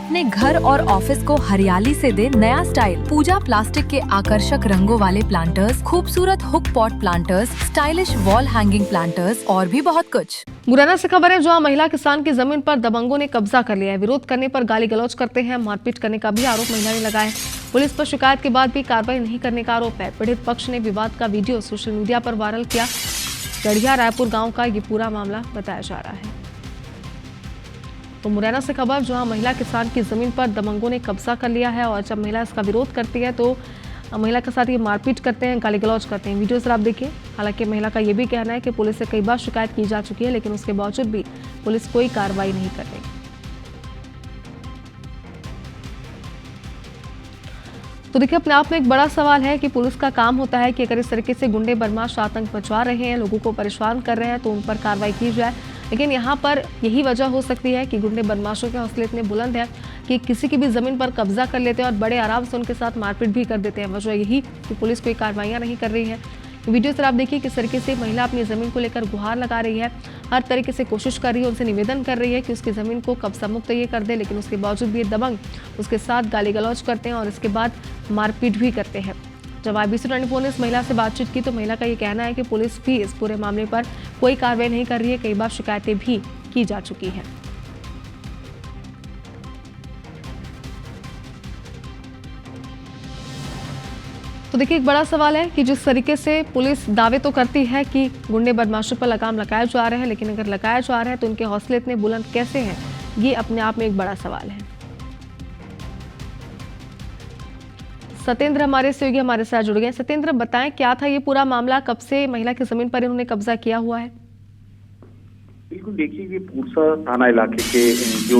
अपने घर और ऑफिस को हरियाली से दे नया स्टाइल। पूजा प्लास्टिक के आकर्षक रंगों वाले प्लांटर्स, खूबसूरत hook pot planters, stylish wall hanging planters और भी बहुत कुछ। मुरैना से खबर है, जहां महिला किसान की जमीन पर दबंगों ने कब्जा कर लिया है। विरोध करने पर गाली गलौज करते हैं, मारपीट करने का भी आरोप महिला ने लगाया है। पुलिस पर शिकायत के बाद भी कार्रवाई नहीं करने का आरोप है। पीड़ित पक्ष ने विवाद का वीडियो सोशल मीडिया पर वायरल किया। गढ़िया रायपुर गाँव का ये पूरा मामला बताया जा रहा है। तो मुरैना से खबर, जहां महिला किसान की जमीन पर दबंगों ने कब्जा कर लिया है और जब महिला इसका विरोध करती है तो महिला के साथ ये मारपीट करते हैं, गाली गलौज करते हैं। वीडियो जरा आप देखिए। हालांकि महिला का ये भी कहना है कि पुलिस से कई बार शिकायत की जा चुकी है, लेकिन उसके बावजूद भी पुलिस कोई कार्रवाई नहीं कर रही। तो देखिए, अपने आप में एक बड़ा सवाल है कि पुलिस का काम होता है कि अगर इस तरीके से गुंडे बदमाश आतंक मचा रहे हैं, लोगों को परेशान कर रहे हैं, तो उन पर कार्रवाई की जाए। लेकिन यहाँ पर यही वजह हो सकती है कि गुंडे बदमाशों के हौसले इतने बुलंद है कि किसी की भी जमीन पर कब्जा कर लेते हैं और बड़े आराम से उनके साथ मारपीट भी कर देते हैं। वजह यही कि पुलिस कोई कार्रवाइयाँ नहीं कर रही है। वीडियो से आप देखिए किस तरीके से महिला अपनी जमीन को लेकर गुहार लगा रही है, हर तरीके से कोशिश कर रही है, उनसे निवेदन कर रही है कि उसकी जमीन को कब्जा मुक्त ये कर दे, लेकिन उसके बावजूद भी दबंग उसके साथ गाली गलौज करते हैं और इसके बाद मारपीट भी करते हैं। जब IBC 24 ने इस महिला से बातचीत की तो महिला का ये कहना है कि पुलिस भी इस पूरे मामले पर कोई कार्रवाई नहीं कर रही है। कई बार शिकायतें भी की जा चुकी हैं। तो देखिए, एक बड़ा सवाल है कि जिस तरीके से पुलिस दावे तो करती है कि गुंडे बदमाशों पर लगाम लगाए जा रहे हैं, लेकिन अगर लगाया जा रहा है तो उनके हौसले इतने बुलंद कैसे हैं, ये अपने आप में एक बड़ा सवाल है। सत्येंद्र हमारे सहयोगी हमारे साथ जुड़ गए। सत्येंद्र, बताएं क्या था ये पूरा मामला, कब से महिला की जमीन पर इन्होंने कब्जा किया हुआ है? बिल्कुल, देखिए कि पूरसा थाना इलाके के जो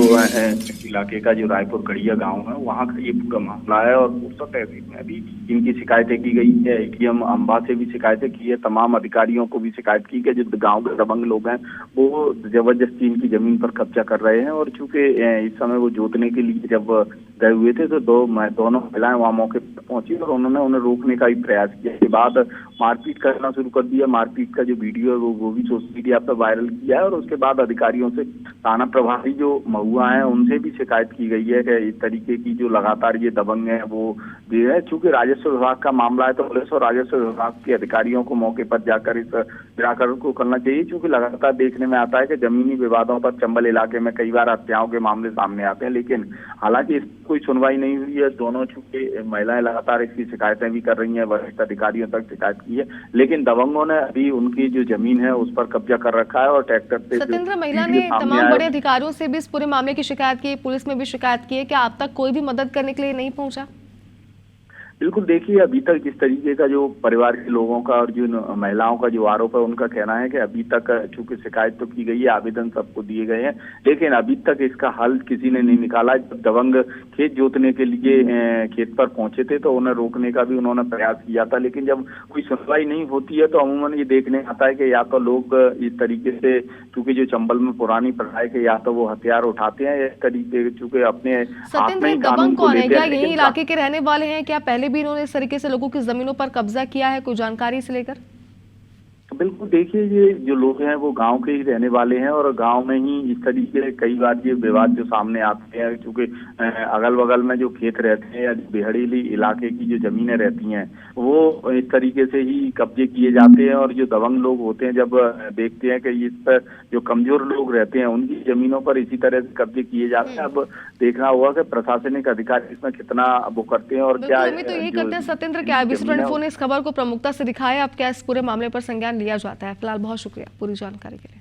इलाके का जो रायपुर गढ़िया गांव है, वहां का ये पूरा मामला है। और पूरसा तहसील में भी इनकी शिकायतें की गई है। ATM अंबा से भी शिकायतें की है, तमाम अधिकारियों को भी शिकायत की है। जो गांव के दबंग लोग हैं वो जबरदस्ती इनकी जमीन पर कब्जा कर रहे हैं। और चूंकि इस समय वो जोतने के लिए जब गए हुए थे तो दोनों महिलाएं वहां मौके पर पहुंची और उन्होंने उन्हें रोकने का भी प्रयास किया। इसके बाद मारपीट करना शुरू कर दिया। मारपीट का जो वीडियो है वो भी सोशल मीडिया पर वायरल किया है। और उसके बाद अधिकारियों से, थाना प्रभारी जो महुआ है, उनसे भी शिकायत की गई है कि इस तरीके की जो लगातार ये दबंग है वो दे रहे हैं। चूंकि राजस्व विभाग का मामला है तो पुलिस और राजस्व विभाग के अधिकारियों को मौके पर जाकर इस निराकरण को करना चाहिए। चूंकि लगातार देखने में आता है कि जमीनी विवादों पर चंबल इलाके में कई बार हत्याओं के मामले सामने आते हैं, लेकिन हालांकि कोई सुनवाई नहीं हुई है। दोनों चूंकि महिलाएं लगातार इसकी शिकायतें भी कर रही हैं, वरिष्ठ अधिकारियों तक शिकायत की है, लेकिन दबंगों ने अभी उनकी जो जमीन है उस पर कब्जा कर रखा है। और ट्रैक्टर से सत्येंद्र, महिला ने तमाम बड़े अधिकारियों से भी इस पूरे मामले की शिकायत की, पुलिस में भी शिकायत की है, क्या आप तक कोई भी मदद करने के लिए नहीं पहुंचा? बिल्कुल, देखिए अभी तक जिस तरीके का जो परिवार के लोगों का और जो महिलाओं का जो आरोप है, उनका कहना है कि अभी तक चूंकि शिकायत तो की गई है, आवेदन सबको दिए गए हैं, लेकिन अभी तक इसका हल किसी ने नहीं निकाला। जब दबंग खेत जोतने के लिए खेत पर पहुंचे थे तो उन्हें रोकने का भी उन्होंने प्रयास किया था, लेकिन जब कोई सुनवाई नहीं होती है तो अमूमन ये देखने आता है कि या तो लोग इस तरीके से, चूंकि जो चंबल में पुरानी प्रथा है कि या तो वो हथियार उठाते हैं, इस तरीके चूंकि अपने हाथ में ही कानून को लेते हैं। यही इलाके के रहने वाले हैं क्या? पहले भी इन्होंने इस तरीके से लोगों की जमीनों पर कब्जा किया है? कोई जानकारी से लेकर? बिल्कुल, देखिए ये जो लोग हैं वो गांव के ही रहने वाले हैं और गांव में ही इस तरीके से कई बार ये विवाद जो सामने आते हैं, क्योंकि अगल बगल में जो खेत रहते हैं या बिहड़ीली इलाके की जो जमीनें रहती हैं वो इस तरीके से ही कब्जे किए जाते हैं। और जो दबंग लोग होते हैं जब देखते हैं कि इस पर जो कमजोर लोग रहते हैं उनकी जमीनों पर इसी तरह से कब्जे किए जाते हैं। अब देखना होगा कि प्रशासनिक अधिकारी इसमें कितना वो करते हैं और क्या। तो यही करते हैं सत्येंद्र, क्या IBC 24 ने इस खबर को प्रमुखता से दिखाया, अब क्या इस पूरे मामले पर संज्ञान लिया जाता है? फिलहाल बहुत शुक्रिया पूरी जानकारी के लिए।